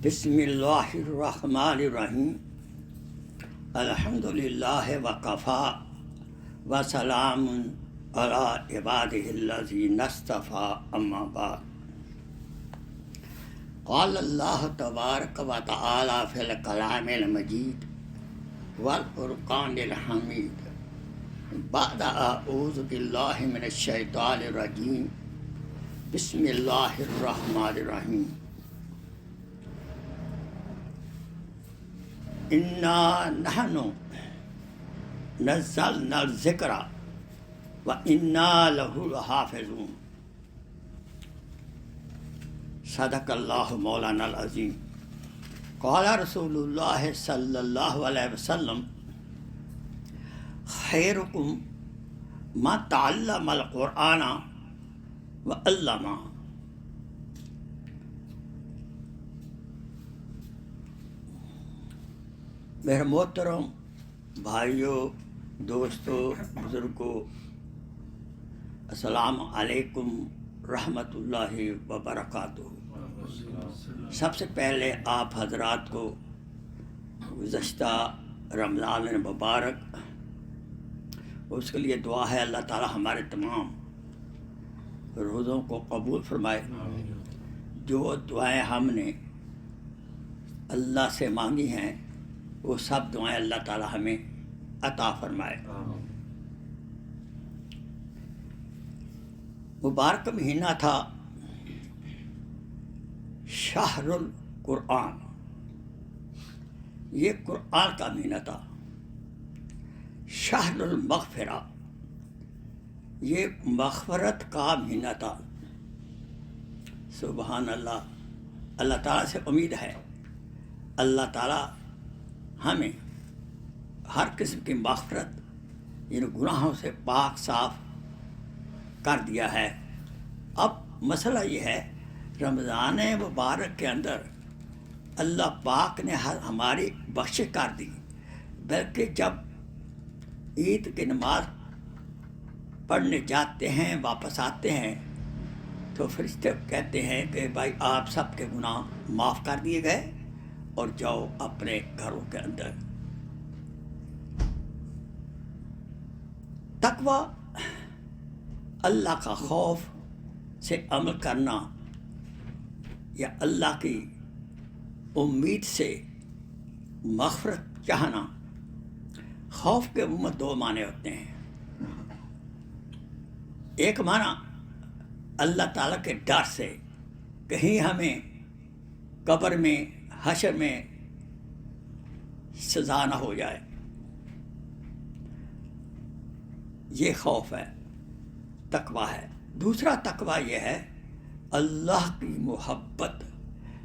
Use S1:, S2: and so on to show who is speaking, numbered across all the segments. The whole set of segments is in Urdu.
S1: بسم اللہ الرحمن الرحیم الحمد للہ وکفا وسلام علی عبادہ الذین اصطفیٰ اما بعد قال اللہ تبارک و تعالی فی الکلام المجید والفرقان الحمید بعد اعوذ باللہ من الشیطان الرجیم بسم اللہ الرحمن الرحیم انا نحن نزلنا الذکر وانا لہ لحافظون صدق اللہ مولانا العظیم قال رسول اللہ صلی اللہ علیہ وسلم خیرکم من تعلم القرآن وعلمہ۔ میرے محترم بھائیوں، دوستوں، بزرگوں، السلام علیکم رحمۃ اللہ وبرکاتہ۔ سب سے پہلے آپ حضرات کو گزشتہ رمضان مبارک، اس کے لیے دعا ہے اللہ تعالی ہمارے تمام روزوں کو قبول فرمائے۔ جو دعائیں ہم نے اللہ سے مانگی ہیں وہ سب دعائیں اللہ تعالی ہمیں عطا فرمائے۔ مبارک مہینہ تھا شہر القرآن، یہ قرآن کا مہینہ تھا۔ شہر المغفرہ، یہ مغفرت کا مہینہ تھا۔ سبحان اللہ، اللہ تعالیٰ سے امید ہے اللہ تعالیٰ ہمیں ہر قسم کی مغفرت، یعنی گناہوں سے پاک صاف کر دیا ہے۔ اب مسئلہ یہ ہے، رمضان مبارک کے اندر اللہ پاک نے ہماری بخشش کر دی، بلکہ جب عید کی نماز پڑھنے جاتے ہیں، واپس آتے ہیں، تو فرشتے کہتے ہیں کہ بھائی آپ سب کے گناہ معاف کر دیے گئے اور جاؤ اپنے گھروں کے اندر۔ تقویٰ، اللہ کا خوف سے عمل کرنا یا اللہ کی امید سے مغفرت چاہنا۔ خوف کے عموماً دو معنی ہوتے ہیں۔ ایک معنی اللہ تعالیٰ کے ڈر سے، کہیں ہمیں قبر میں، حشر میں سزا نہ ہو جائے، یہ خوف ہے، تقویٰ ہے۔ دوسرا تقویٰ یہ ہے اللہ کی محبت،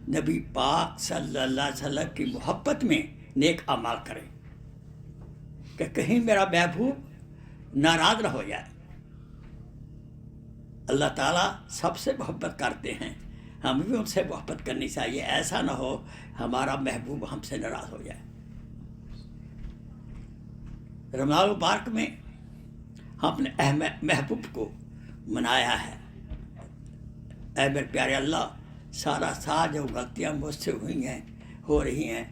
S1: نبی پاک صلی اللہ علیہ وسلم کی محبت میں نیک اعمال کرے، کہ کہیں میرا محبوب ناراض نہ ہو جائے۔ اللہ تعالیٰ سب سے محبت کرتے ہیں، ہمیں بھی ان سے محبت کرنی چاہیے، ایسا نہ ہو ہمارا محبوب ہم سے ناراض ہو جائے۔ رمضان مبارک میں ہم اپنے محبوب کو منایا ہے۔ اے میرے پیارے اللہ، سارا جو غلطیاں مجھ سے ہوئی ہیں، ہو رہی ہیں،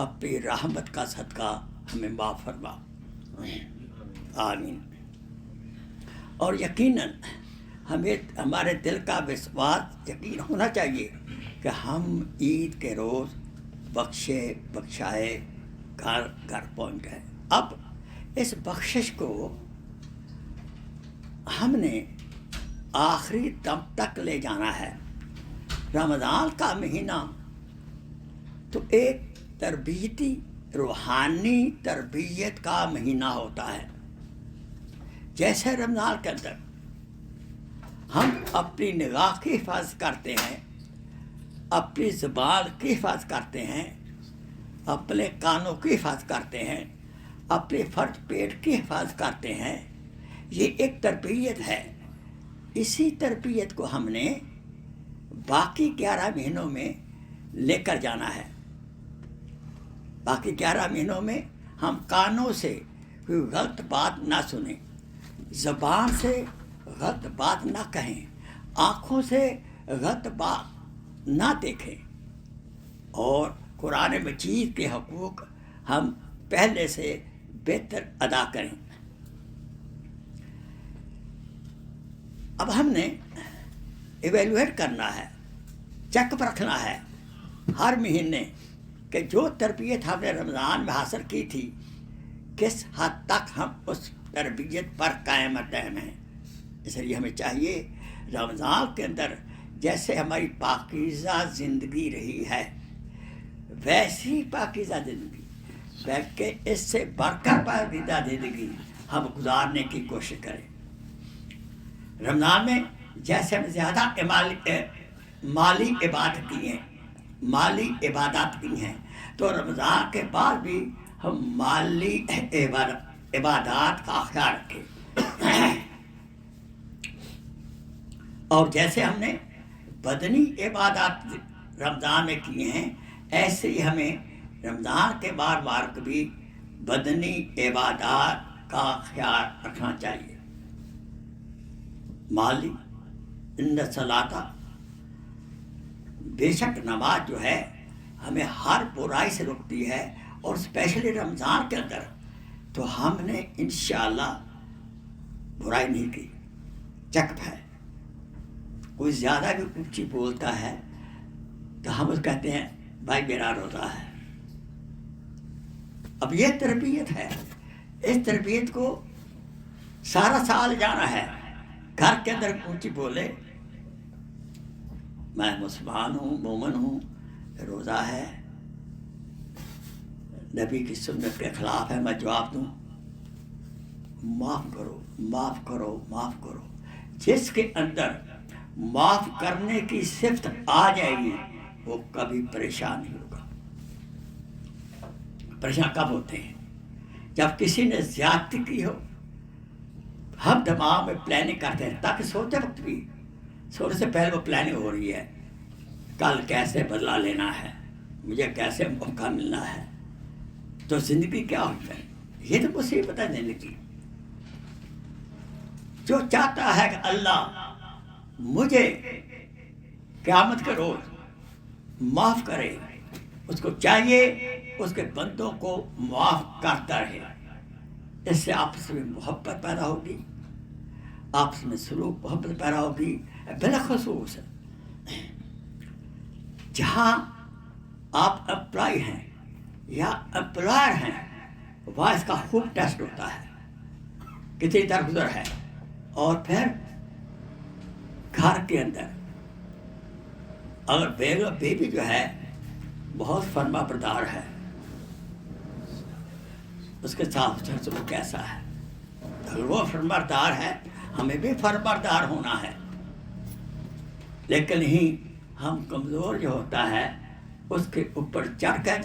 S1: اپنی رحمت کا صدقہ ہمیں معاف فرما، آمین۔ اور یقیناً ہمیں ہمارے دل کا وشواس، یقین ہونا چاہیے کہ ہم عید کے روز بخشائے گھر پہنچ گئے۔ اب اس بخشش کو ہم نے آخری دم تک لے جانا ہے۔ رمضان کا مہینہ تو ایک تربیتی، روحانی تربیت کا مہینہ ہوتا ہے۔ جیسے رمضان کے اندر ہم اپنی نگاہ کی حفاظت کرتے ہیں، اپنی زبان کی حفاظت کرتے ہیں، اپنے کانوں کی حفاظت کرتے ہیں، اپنے فرج پیٹ کی حفاظت کرتے ہیں، یہ ایک تربیت ہے۔ اسی تربیت کو ہم نے باقی 11 مہینوں میں لے کر جانا ہے۔ باقی 11 مہینوں میں ہم کانوں سے کوئی غلط بات نہ سنیں، زبان سے غلط بات نہ کہیں، آنکھوں سے غلط بات نہ دیکھیں، اور قرآن مجید کے حقوق ہم پہلے سے بہتر ادا کریں۔ اب ہم نے ایویلویٹ کرنا ہے، چیک پر رکھنا ہے ہر مہینے کہ جو تربیت ہم نے رمضان میں حاصل کی تھی کس حد تک ہم اس تربیت پر قائم دائم ہیں۔ اس لیے ہمیں چاہیے رمضان کے اندر جیسے ہماری پاکیزہ زندگی رہی ہے ویسی پاکیزہ زندگی بلکہ اس سے بڑھ کر پاکیزہ زندگی ہم گزارنے کی کوشش کریں۔ رمضان میں جیسے ہم زیادہ مالی عبادات کی ہیں تو رمضان کے بعد بھی ہم مالی عبادات کا خیال رکھیں، اور جیسے ہم نے بدنی عبادات رمضان میں کیے ہیں ایسے ہی ہمیں رمضان کے بار بار بھی بدنی عبادات کا خیال رکھنا چاہیے۔ مالی ان صلاۃ، بے شک نماز جو ہے ہمیں ہر برائی سے روکتی ہے، اور اسپیشلی رمضان کے اندر تو ہم نے انشاءاللہ برائی نہیں کی۔ چک ہے کوئی زیادہ بھی اونچی بولتا ہے تو ہم اس کہتے ہیں بھائی میرا روزہ ہے۔ اب یہ تربیت ہے، اس تربیت کو سارا سال جانا ہے۔ گھر کے اندر اونچی بولے میں مسلمان ہوں، مومن ہوں، روزہ ہے، نبی کی سنت کے خلاف ہے، میں جواب دوں معاف کرو معاف کرو معاف کرو۔ جس کے اندر معاف کرنے کی صفت آ جائے گی وہ کبھی پریشان نہیں ہوگا۔ پریشان کب ہوتے ہیں؟ جب کسی نے زیادتی کی ہو۔ ہم دماغ میں پلاننگ کرتے ہیں تاکہ سوتے وقت بھی، سونے سے پہلے وہ پلاننگ ہو رہی ہے، کل کیسے بدلہ لینا ہے، مجھے کیسے موقع ملنا ہے، تو زندگی کیا ہوتا ہے؟ یہ تو مصیبت ہے زندگی۔ جو چاہتا ہے کہ اللہ مجھے قیامت کے روز معاف کرے، اس کو چاہیے اس کے بندوں کو معاف کرتا رہے۔ اس سے آپس میں محبت پیدا ہوگی، آپس میں سلوک محبت پیدا ہوگی۔ بالخصوص جہاں آپ امپلائی ہیں یا امپلائر ہیں وہاں اس کا خوب ٹیسٹ ہوتا ہے کتنی درگزر ہے۔ اور پھر گھر کے اندر اگر بیوی جو ہے بہت فرما بردار ہے، اس کے ساتھ سلوک کیسا ہے؟ اگر وہ فرما بردار ہے ہمیں بھی فرما بردار ہونا ہے، لیکن ہی ہم کمزور جو ہوتا ہے اس کے اوپر چڑھ کر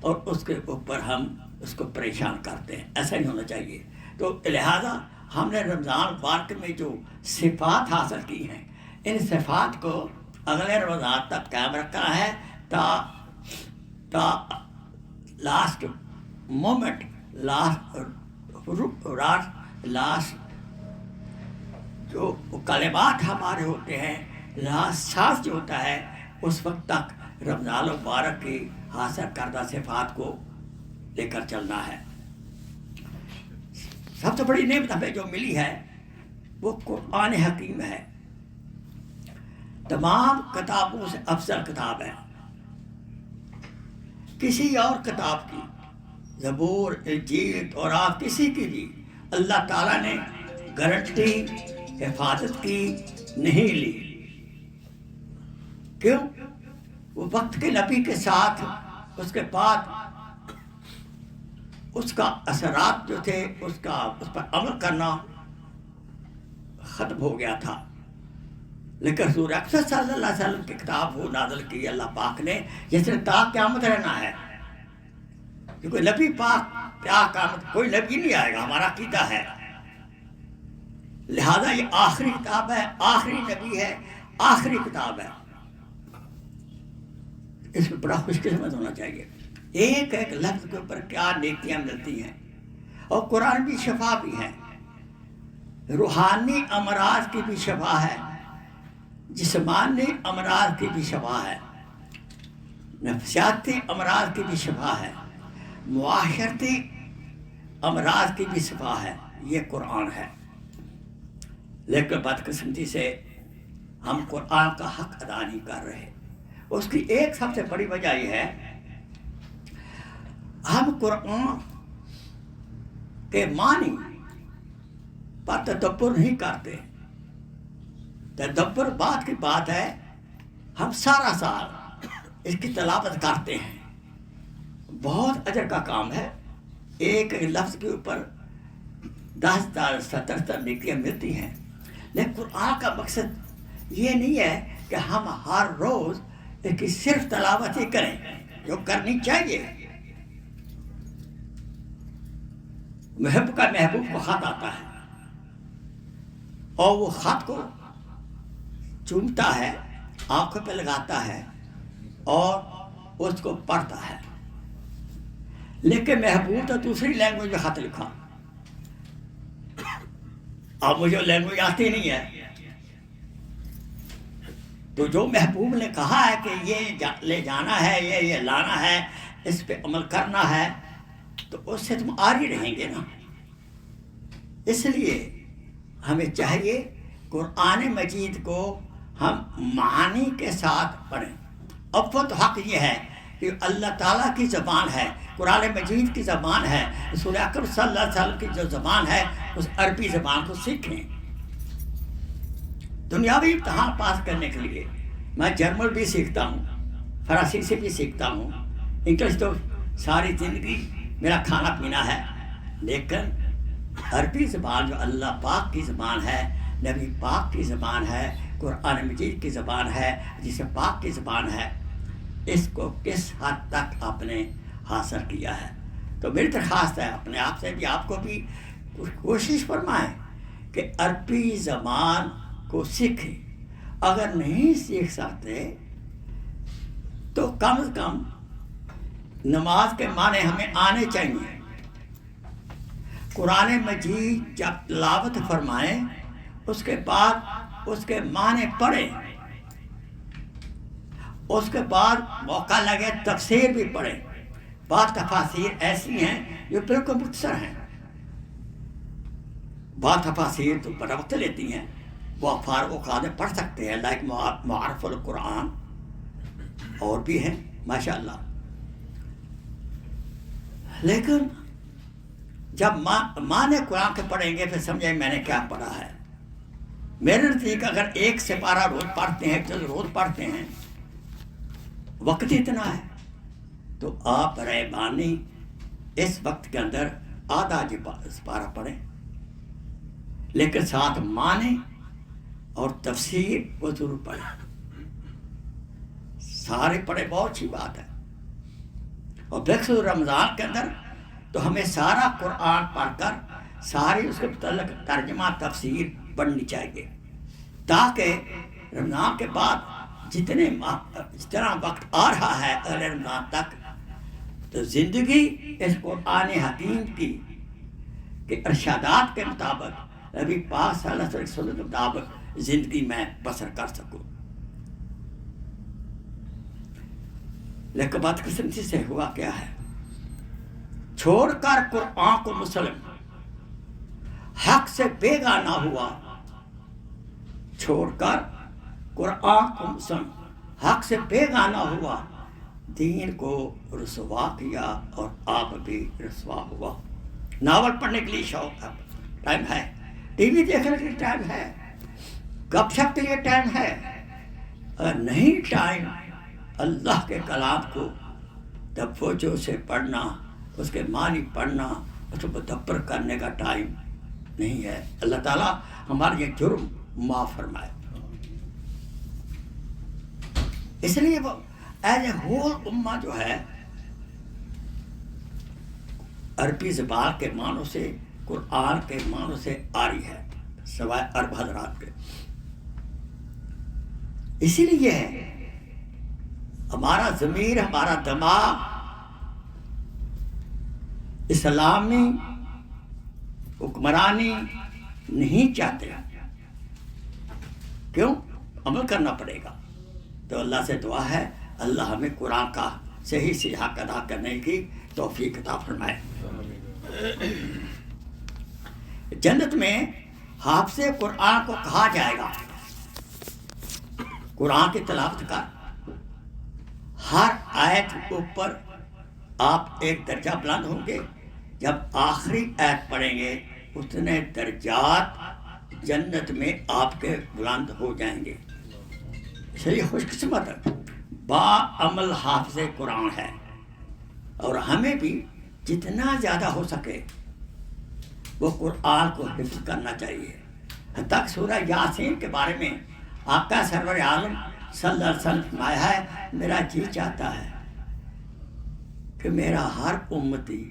S1: اور اس کے اوپر ہم اس کو پریشان کرتے ہیں۔ ایسا نہیں ہونا چاہیے۔ تو لہذا ہم نے رمضان مبارک میں جو صفات حاصل کی ہیں ان صفات کو اگلے رمضان تک قائم رکھنا ہے تا لاسٹ مومنٹ، لاسٹ جو کلمات ہمارے ہوتے ہیں، لاسٹ سانس جو ہوتا ہے اس وقت تک رمضان مبارک کی حاصل کردہ صفات کو لے کر چلنا ہے۔ سب سے بڑی نعمت ہمیں جو ملی ہے وہ قرآن حکیم ہے، تمام کتابوں سے افضل کتاب ہے۔ کسی اور کتاب کی، زبور، انجیل، تورات، کسی کی بھی اللہ تعالیٰ نے گارنٹی حفاظت کی نہیں لی۔ کیوں؟ وہ وقت کے نبی کے ساتھ اس کے بعد اس کا اثرات جو تھے اس پر عمل کرنا ختم ہو گیا تھا۔ لیکن حضور اکرم صلی اللہ علیہ وسلم کی کتاب وہ نازل کی اللہ پاک نے جس نے تا قیامت رہنا ہے، کیونکہ نبی پاک تا قیامت کوئی نبی نہیں آئے گا، ہمارا عقیدہ ہے۔ لہذا یہ آخری کتاب ہے، آخری نبی ہے، آخری کتاب ہے۔ اس میں بڑا خوش قسمت ہونا چاہیے۔ ایک ایک لفظ کے اوپر کیا نیکیاں ملتی ہیں، اور قرآن بھی شفا بھی ہے، روحانی امراض کی بھی شفا ہے، جسمانی امراض کی بھی شفا ہے۔ نفسیاتی امراض کی بھی شفا ہے، معاشرتی امراض کی بھی شفا ہے، یہ قرآن ہے۔ لیکن بدقسمتی سے ہم قرآن کا حق ادا نہیں کر رہے۔ اس کی ایک سب سے بڑی وجہ یہ ہے، ہم قرآن کے معنی پر تدبر نہیں کرتے۔ تدبر بات کی بات ہے، ہم سارا سال اس کی تلاوت کرتے ہیں، بہت اجر کا کام ہے، ایک لفظ کے اوپر 10-17 نیکیاں ملتی ہیں۔ لیکن قرآن کا مقصد یہ نہیں ہے کہ ہم ہر روز اس کی صرف تلاوت ہی کریں، جو کرنی چاہیے۔ محب کا محبوب کو خط آتا ہے اور وہ خط کو چومتا ہے، آنکھوں پہ لگاتا ہے اور اس کو پڑھتا ہے۔ لیکن محبوب تو دوسری لینگویج میں خط لکھا، اب مجھے لینگویج آتی نہیں ہے، تو جو محبوب نے کہا ہے کہ یہ لے جانا ہے، یہ لانا ہے، اس پہ عمل کرنا ہے، تو اس سے تم آری رہیں گے نا۔ اس لیے ہمیں چاہیے قرآن مجید کو ہم معانی کے ساتھ پڑھیں۔ اول تو حق یہ ہے کہ اللہ تعالیٰ کی زبان ہے، قرآن مجید کی زبان ہے، رسول اکرم صلی اللہ علیہ وسلم کی جو زبان ہے اس عربی زبان کو سیکھیں۔ دنیاوی امتحان پاس کرنے کے لیے میں جرمن بھی سیکھتا ہوں، فرانسیسی بھی سیکھتا ہوں، انگلش تو ساری زندگی میرا کھانا پینا ہے، لیکن عربی زبان جو اللہ پاک کی زبان ہے، نبی پاک کی زبان ہے، قرآن مجید کی زبان ہے، جس پاک کی زبان ہے، اس کو کس حد تک آپ نے حاصل کیا ہے۔ تو میری درخواست ہے اپنے آپ سے بھی، آپ کو بھی کوشش فرمائیں کہ عربی زبان کو سیکھیں۔ اگر نہیں سیکھ سکتے تو کم از کم نماز کے معنی ہمیں آنے چاہیے۔ قرآن مجید جب تلاوت فرمائیں، اس کے بعد اس کے معنی پڑھیں، اس کے بعد موقع لگے تفسیر بھی پڑھیں۔ بعض تفاسیر ایسی ہیں جو بالکل مختصر ہیں، بعض تفاسیر تو بڑا وقت لیتی ہیں، وہ فارغ اوقات میں پڑھ سکتے ہیں، لائک معارف القرآن اور بھی ہیں ماشاءاللہ۔ لیکن جب معنی قرآن کے پڑھیں گے پھر سمجھیں میں نے کیا پڑھا ہے۔ میرے نزدیک اگر ایک سپارہ روز پڑھتے ہیں، جلد روز پڑھتے ہیں، وقت اتنا ہے، تو آپ رہبانی اس وقت کے اندر آدھا سپارہ پڑھیں، لیکن ساتھ معنی اور تفسیر وہ ضرور پڑھیں۔ سارے پڑھے بہت اچھی بات ہے، اور بالخصوص رمضان کے اندر تو ہمیں سارا قرآن پڑھ کر ساری اس کے متعلق ترجمہ تفسیر پڑھنی چاہیے، تاکہ رمضان کے بعد جتنا وقت آ رہا ہے اگلے رمضان تک، تو زندگی اس قرآن حکیم کی کہ ارشادات کے مطابق، نبی پاک صلی اللہ علیہ وسلم کے مطابق زندگی میں بسر کر سکوں۔ لیکن بدقسمتی سے ہوا کیا ہے، چھوڑ کر قرآن کو مسلم حق سے بیگانہ ہوا، چھوڑ کر قرآن کو مسلم حق سے بیگانہ ہوا، دین کو رسوا کیا اور آپ بھی رسوا ہوا۔ ناول پڑھنے کے لیے شوق ہے، ٹائم ہے، ٹی وی دیکھنے کے لیے ٹائم ہے، گپ شپ کے لیے ٹائم ہے، اگر نہیں ٹائم اللہ کے کلام کو توجہ سے پڑھنا، اس کے معنی پڑھنا، اس کو تدبر کرنے کا ٹائم نہیں ہے۔ اللہ تعالیٰ ہمارے یہ جرم معاف فرمائے۔ اس لیے وہ ایز اے ہول امہ جو ہے عربی زبان کے معنوں سے، قرآن کے معنوں سے آری ہے، سوائے عرب حضرات کے۔ اسی لیے ہمارا ضمیر، ہمارا دماغ اسلامی حکمرانی نہیں چاہتے۔ کیوں؟ عمل کرنا پڑے گا۔ تو اللہ سے دعا ہے اللہ ہمیں قرآن کا صحیح سے حق ادا کرنے کی توفیق عطا فرمائے۔ جنت میں حافظ قرآن کو کہا جائے گا قرآن کی تلاوت کر، ہر آیت کے اوپر آپ ایک درجہ بلند ہوں گے، جب آخری آیت پڑھیں گے اتنے درجات جنت میں آپ کے بلند ہو جائیں گے۔ اس لیے خوش قسمت با عمل حافظ قرآن ہے، اور ہمیں بھی جتنا زیادہ ہو سکے وہ قرآن کو حفظ کرنا چاہیے۔ حتیٰ کہ سورہ یاسین کے بارے میں آقا سرور عالم صلی اللہ علیہ وسلم فرمایا ہے، میرا جی چاہتا ہے کہ میرا ہر امتی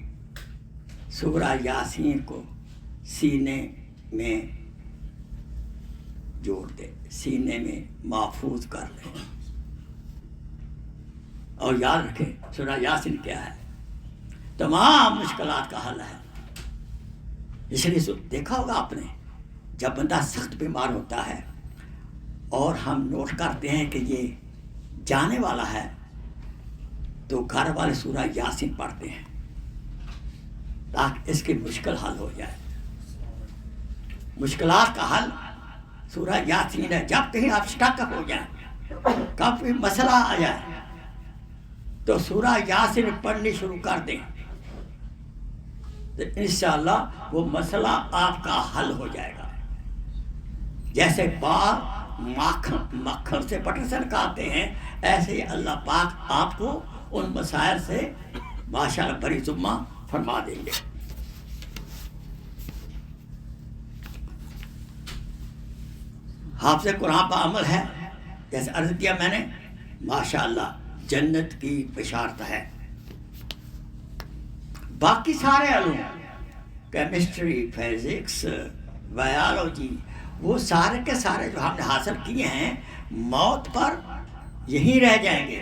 S1: سورہ یاسین کو سینے میں جوڑ دے، سینے میں محفوظ کر لے، اور یاد رکھیں سورہ یاسین کیا ہے؟ تمام مشکلات کا حل ہے۔ اس لیے دیکھا ہوگا آپ نے، جب بندہ سخت بیمار ہوتا ہے اور ہم نوٹ کرتے ہیں کہ یہ جانے والا ہے، تو گھر والے سورہ یاسین پڑھتے ہیں تاکہ اس کی مشکل حل ہو جائے۔ مشکلات کا حل سورہ یاسین ہے۔ جب کہیں آپ سٹک ہو جائیں، کبھی مسئلہ آ جائے، تو سورہ یاسین پڑھنی شروع کر دیں، تو انشاءاللہ وہ مسئلہ آپ کا حل ہو جائے گا۔ جیسے بال مکھن سے بٹر سے نکالتے ہیں، ایسے ہی اللہ پاک آپ کو ان مسائل سے ماشاءاللہ بری ذمہ فرما دیں گے۔ حافظ قرآن پر عمل ہے، جیسے عرض کیا میں نے، ماشاءاللہ جنت کی بشارت ہے۔ باقی سارے علوم، کیمسٹری، فزکس، بایولوجی، وہ سارے کے سارے جو ہم نے حاصل کیے ہیں موت پر یہیں رہ جائیں گے،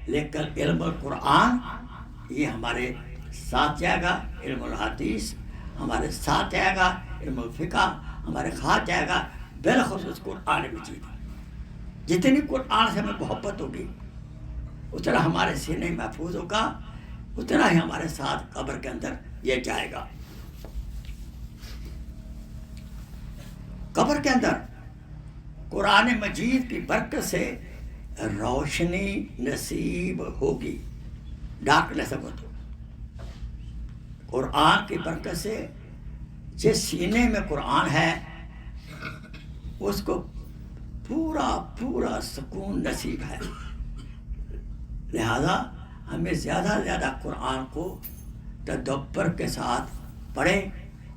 S1: لیکن علم القرآن یہ ہمارے ساتھ جائے گا، علم الحدیث ہمارے ساتھ جائے گا، علم الفقہ ہمارے ساتھ جائے گا، بالخصوص قرآن مجید۔ جتنی قرآن سے ہمیں محبت ہوگی اتنا ہمارے سینے محفوظ ہوگا، اتنا ہی ہمارے ساتھ قبر کے اندر یہ جائے گا۔ قبر کے اندر قرآن مجید کی برکت سے روشنی نصیب ہوگی، ڈارکنیس اب تو قرآن کی برکت سے جس سینے میں قرآن ہے اس کو پورا پورا سکون نصیب ہے۔ لہذا ہمیں زیادہ سے زیادہ قرآن کو تدبر کے ساتھ پڑھیں،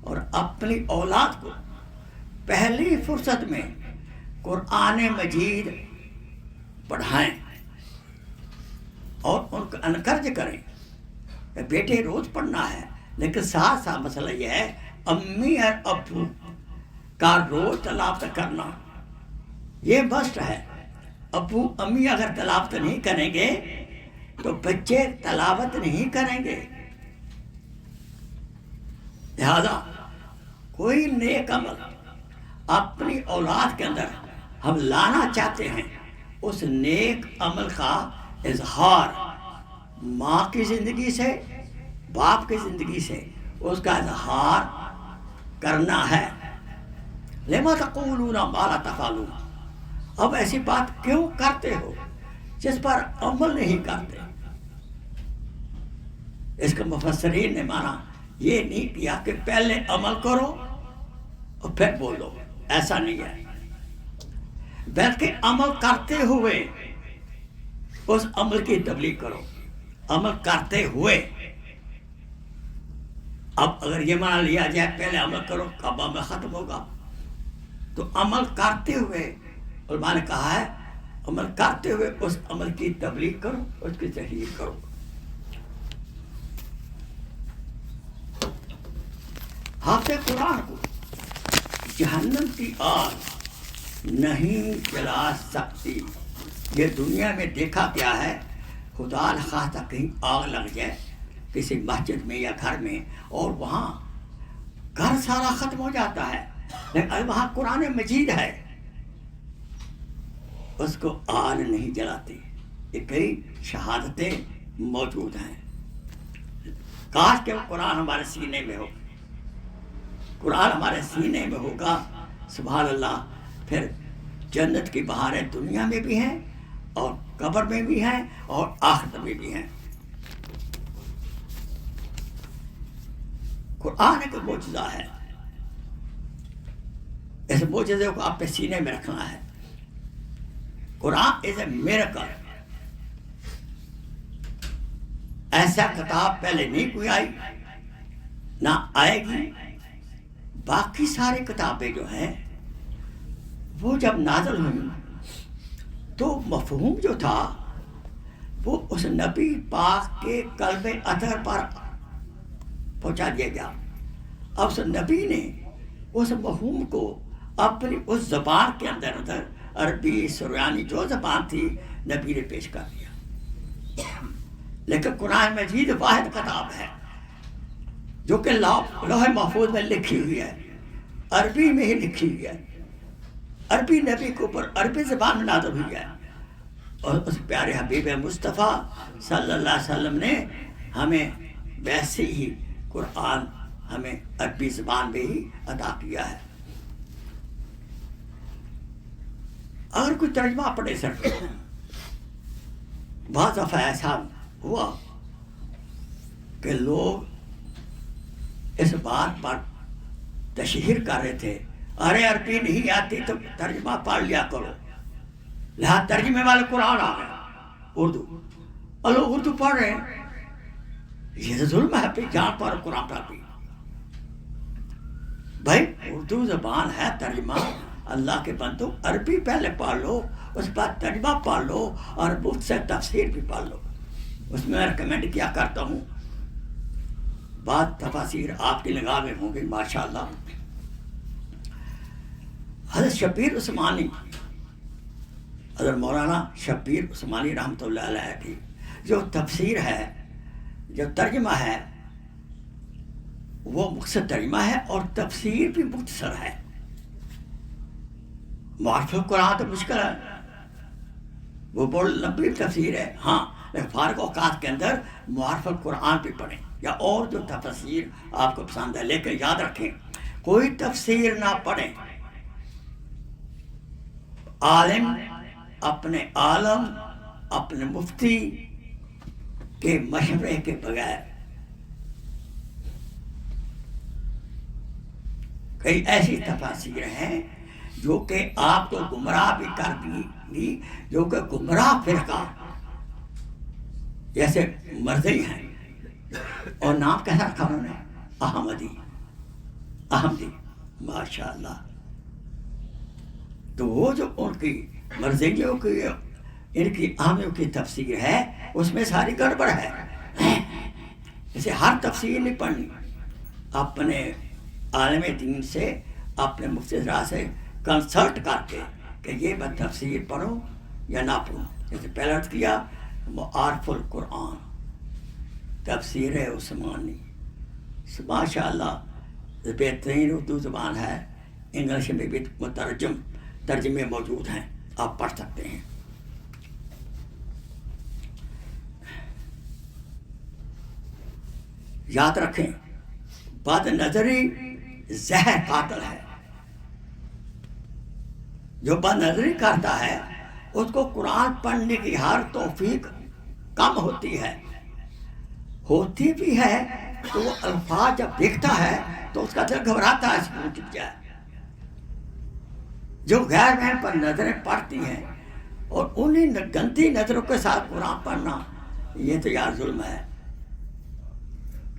S1: اور اپنی اولاد کو پہلی فرصت میں قرآن مجید پڑھائیں، اور ان کو انکرج کریں کہ بیٹے روز پڑھنا ہے، لیکن ساتھ ساتھ مسئلہ یہ ہے امی اور ابو کا روز تلاوت کرنا یہ مسٹ ہے۔ ابو امی اگر تلاوت نہیں کریں گے تو بچے تلاوت نہیں کریں گے۔ لہذا کوئی نیک عمل اپنی اولاد کے اندر ہم لانا چاہتے ہیں، اس نیک عمل کا اظہار ماں کی زندگی سے، باپ کی زندگی سے اس کا اظہار کرنا ہے۔ لما تقولون ما لا تفعلون، اب ایسی بات کیوں کرتے ہو جس پر عمل نہیں کرتے؟ اس کا مفسرین نے مانا یہ نہیں کیا کہ پہلے عمل کرو اور پھر بولو، ایسا نہیں ہے، بلکہ عمل کرتے ہوئے اس عمل کی تبلیغ کرو، عمل کرتے ہوئے۔ اب اگر یہ مان لیا جائے پہلے عمل کرو کب عمل ختم ہوگا؟ تو عمل کرتے ہوئے علماء نے کہا ہے عمل کرتے ہوئے اس عمل کی تبلیغ کرو، اس کی تحریر کرو۔ حافظ قرآن کو جہنم کی آگ نہیں جلا سکتی۔ یہ دنیا میں دیکھا گیا ہے، خدا نخواستہ کہیں آگ لگ جائے کسی مسجد میں یا گھر میں، اور وہاں گھر سارا ختم ہو جاتا ہے، لیکن وہاں قرآن مجید ہے، اس کو آگ نہیں جلاتی۔ یہ کئی شہادتیں موجود ہیں. کاش کہ وہ قرآن ہمارے سینے میں ہو. قرآن ہمارے سینے میں ہوگا سبحان اللہ، پھر جنت کی بہاریں دنیا میں بھی ہیں اور قبر میں بھی ہیں اور آخرت میں بھی ہیں. قرآن ایک معجزہ ہے. اس معجزے کو آپ کے سینے میں رکھنا ہے. قرآن از اے میریکل. ایسا کتاب پہلے نہیں کوئی آئی نہ آئے گی. باقی ساری کتابیں جو ہیں وہ جب نازل ہوئی تو مفہوم جو تھا وہ اس نبی پاک کے قلب اطہر پر پہنچا دیا گیا. اب اس نبی نے اس مفہوم کو اپنی اس زبان کے اندر عربی سریانی جو زبان تھی نبی نے پیش کر دیا. لیکن قرآن مجید واحد کتاب ہے جو کہ لوح محفوظ میں لکھی ہوئی ہے، عربی میں ہی لکھی ہوئی ہے. عربی نبی کے اوپر عربی زبان میں نازل ہوئی ہے. اور اس پیارے حبیب مصطفیٰ صلی اللہ علیہ وسلم نے ہمیں ویسے ہی قرآن ہمیں عربی زبان میں ہی عطا کیا ہے. اگر کوئی ترجمہ پڑھے سر، بعض دفعہ ایسا ہوا کہ لوگ اس بات پر تشہیر کر رہے تھے، ارے عربی نہیں آتی تو ترجمہ پڑھ لیا کرو. لہٰذا ترجمے والے قرآن آ گئے اردو، اور لوگ اردو پڑھ رہے ہیں. یہ تو ظلم ہے اپنی جان پر قرآن پڑھ بھی. بھائی اردو زبان ہے، ترجمہ اللہ کے بندو عربی پہلے پڑھ لو، اس کے بعد ترجمہ پڑھ لو اور مجھ سے تفسیر بھی پڑھ لو. اس میں ریکمینڈ کیا کرتا ہوں، بعض تفاسیر آپ کی نگاہ میں ہوں گی ماشاءاللہ. حضرت شبیر عثمانی، حضرت مولانا شبیر عثمانی رحمۃ اللہ علیہ کی جو تفسیر ہے، جو ترجمہ ہے، وہ مختصر ترجمہ ہے اور تفسیر بھی مختصر ہے. معرف القرآن تو مشکل ہے، وہ بڑی لمبی تفسیر ہے. ہاں لیکن فارغ اوقات کے اندر معرف القرآن بھی پڑھیں یا اور جو تفسیر آپ کو پسند ہے. لیکن یاد رکھیں کوئی تفسیر نہ پڑھیں عالم اپنے عالم اپنے مفتی کے مشورے کے بغیر. کئی ایسی تفاسیر ہیں جو کہ آپ کو گمراہ بھی کر دیں گی، جو کہ گمراہ فرقہ جیسے مرضی ہیں. اور نام کیسا رکھا انہوں نے؟ احمدی ماشاء اللہ. تو وہ جو ان کی مرضیوں کی ان کی احمدیوں کی تفسیر ہے اس میں ساری گڑبڑ ہے. اسے ہر تفسیر نہیں پڑھنی. اپنے عالم دین سے اپنے مفتی راہ سے کنسلٹ کر کے کہ یہ میں تفسیر پڑھوں یا نہ پڑھوں. جیسے پہلے عرض کیا معارف القرآن تفسیر عثمانی ماشاء اللہ بہترین اردو زبان ہے. انگلش میں بھی ترجمے موجود ہیں، آپ پڑھ سکتے ہیں. یاد رکھیں بد نظری زہر قاتل ہے. جو بد نظری کرتا ہے اس کو قرآن پڑھنے کی ہر توفیق کم ہوتی ہے. ہوتی بھی ہے تو وہ الفاظ جب دیکھتا ہے تو اس کا دل گھبراتا ہے اس کو ٹک جائے. جو غیر بہن پر نظریں پڑتی ہیں اور انہیں گندی نظروں کے ساتھ قرآن پڑھنا، یہ تو یار ظلم ہے.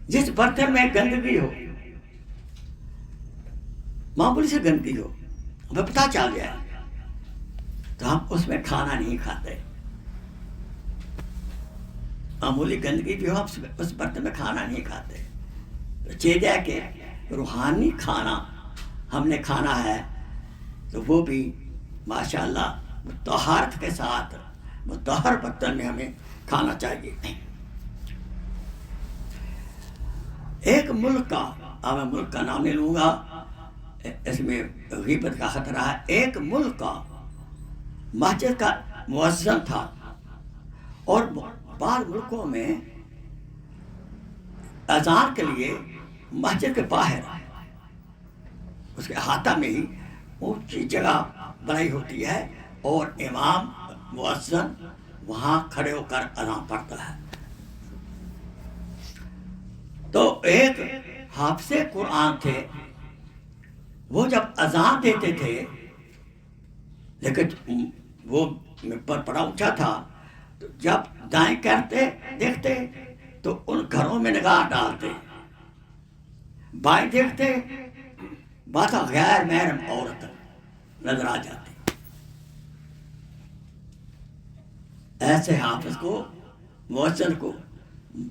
S1: جس برتن میں گندگی ہو، معمولی سے گندگی ہو، ہمیں پتہ چل جائے تو ہم اس میں کھانا نہیں کھاتے. معمولی گندگی بھی ہو، ہم اس برتن میں کھانا نہیں کھاتے. چاہیے کہ روحانی کھانا ہم نے کھانا ہے تو وہ بھی ماشاءاللہ طہارت کے ساتھ مطہر برتن میں ہمیں کھانا چاہیے. ایک ملک کا، اب میں ملک کا نام نہیں لوں گا، اس میں غیبت کا خطرہ ہے. ایک ملک کا مسجد کا مؤذن تھا، اور بعض ملکوں میں اذان کے لیے مسجد کے باہر اس کے احاطہ میں ہی اونچی جگہ بنائی ہوتی ہے اور امام مؤذن وہاں کھڑے ہو کر اذان پڑھتا ہے. تو ایک حافظ قرآن تھے، وہ جب اذان دیتے تھے، لیکن وہ پر بڑا اونچا تھا، تو جب دائیں کرتے دیکھتے تو ان گھروں میں نگاہ ڈالتے، بائیں دیکھتے بات غیر محرم عورت نظر آ جاتی. ایسے حافظ کو، مؤذن کو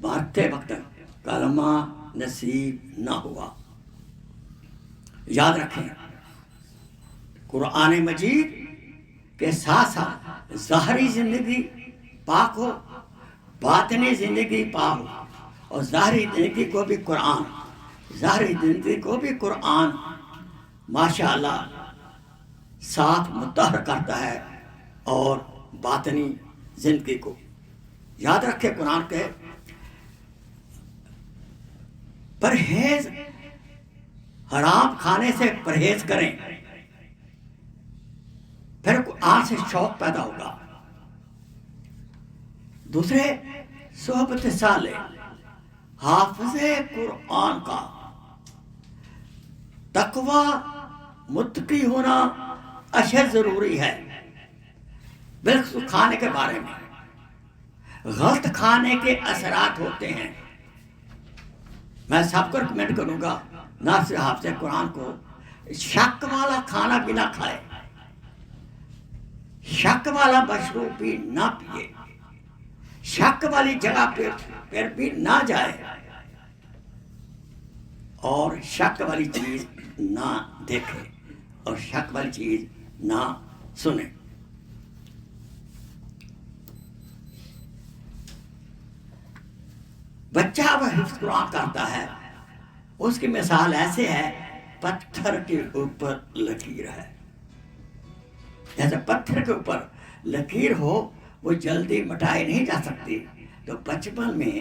S1: مرتے وقت کلمہ نصیب نہ ہوا. یاد رکھیں، قرآن مجید کے ساتھ ساتھ ظاہری زندگی پاک ہو، باطنی زندگی پاک ہو، اور ظاہری زندگی کو بھی قرآن، ظاہری زندگی کو بھی قرآن ماشاءاللہ ساتھ متحر کرتا ہے، اور باطنی زندگی کو. یاد رکھے قرآن کے پرہیز، حرام کھانے سے پرہیز کریں، پھر قرآن سے شوق پیدا ہوگا. دوسرے، صحبت صالح، حافظ قرآن کا تقوی متقی ہونا اشد ضروری ہے. بالخصوص کھانے کے بارے میں غلط کھانے کے اثرات ہوتے ہیں. میں سب کو ریکمینڈ کروں گا نہ صرف حافظ قرآن کو شک والا کھانا بھی نہ کھائے، شک والا مشروب بھی نہ پیے، شک والی جگہ پر بھی نہ جائے، اور شک والی چیز نہ دیکھے، اور شک والی چیز نہ سنے. بچہ وہ حفظ قرآن کرتا ہے، اس کی مثال ایسے ہے پتھر کے اوپر لکیر ہے. جیسے پتھر کے اوپر لکیر ہو وہ جلدی مٹائی نہیں جا سکتی. تو بچپن میں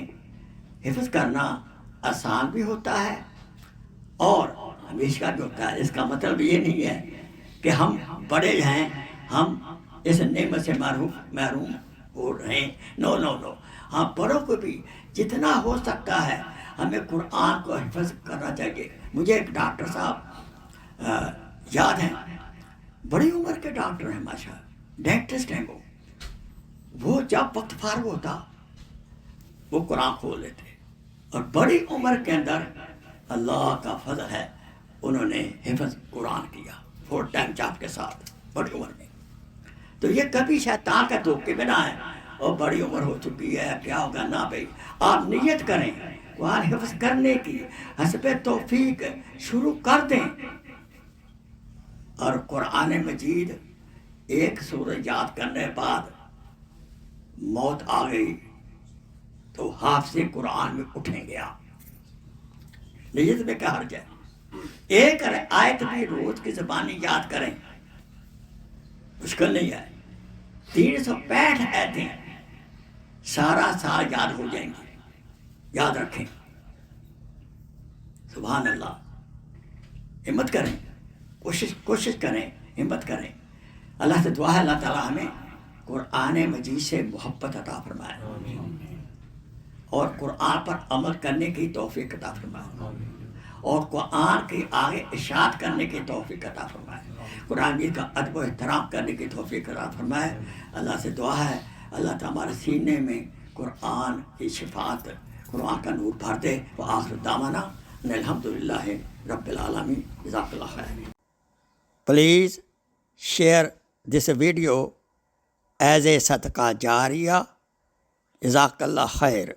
S1: حفظ کرنا آسان بھی ہوتا ہے اور ہمیشہ بھی ہوتا ہے. اس کا مطلب یہ نہیں ہے کہ ہم بڑے ہیں، ہم اس نعمت سے محروم ہو رہے ہیں. نو نو نو، ہاں بڑوں کو بھی جتنا ہو سکتا ہے ہمیں قرآن کو حفظ کرنا چاہیے. مجھے ایک ڈاکٹر صاحب یاد ہیں، بڑی عمر کے ڈاکٹر ہیں ماشاء اللہ، ڈینٹسٹ ہیں. وہ جب وقت فارغ ہوتا وہ قرآن کھول لیتے، اور بڑی عمر کے اندر اللہ کا فضل ہے انہوں نے حفظ قرآن کیا فور ٹائم جاب کے ساتھ بڑی عمر میں. تو یہ کبھی شیطان کا دھوکے میں نہ ہے اور بڑی عمر ہو چکی ہے کیا ہوگا. نہ بھائی، آپ نیت کریں قرآن حفظ کرنے کی، حسب توفیق شروع کر دیں. اور قرآن مجید ایک سورہ یاد کرنے بعد موت آ گئی تو حافظ قرآن میں اٹھیں گے آپ. نیت میں کیا حرج ہے؟ ایک آیت بھی روز کی زبانی یاد کریں، مشکل نہیں ہے. 365 آیتیں سارا سال یاد ہو جائیں گی. یاد رکھیں، سبحان اللہ. ہمت کریں، کوشش کریں، ہمت کریں. اللہ سے دعا ہے اللہ تعالیٰ ہمیں قرآن مجید سے محبت عطا فرمائے اور قرآن پر عمل کرنے کی توفیق عطا فرمائے اور قرآن کے آگے اشاعت کرنے کی توفیق عطا فرمائے. قرآن مجید کا ادب و احترام کرنے کی توفیق عطا فرمائے. اللہ سے دعا ہے اللہ تعالیٰ ہمارے سینے میں قرآن کی شفاعت، قرآن کا نور بھر دے. وآخر دعوانا ان الحمدللہ رب العالمین. جزاک اللہ خیر. Please share this video as a صدقہ جاریہ. جزاک اللہ خیر.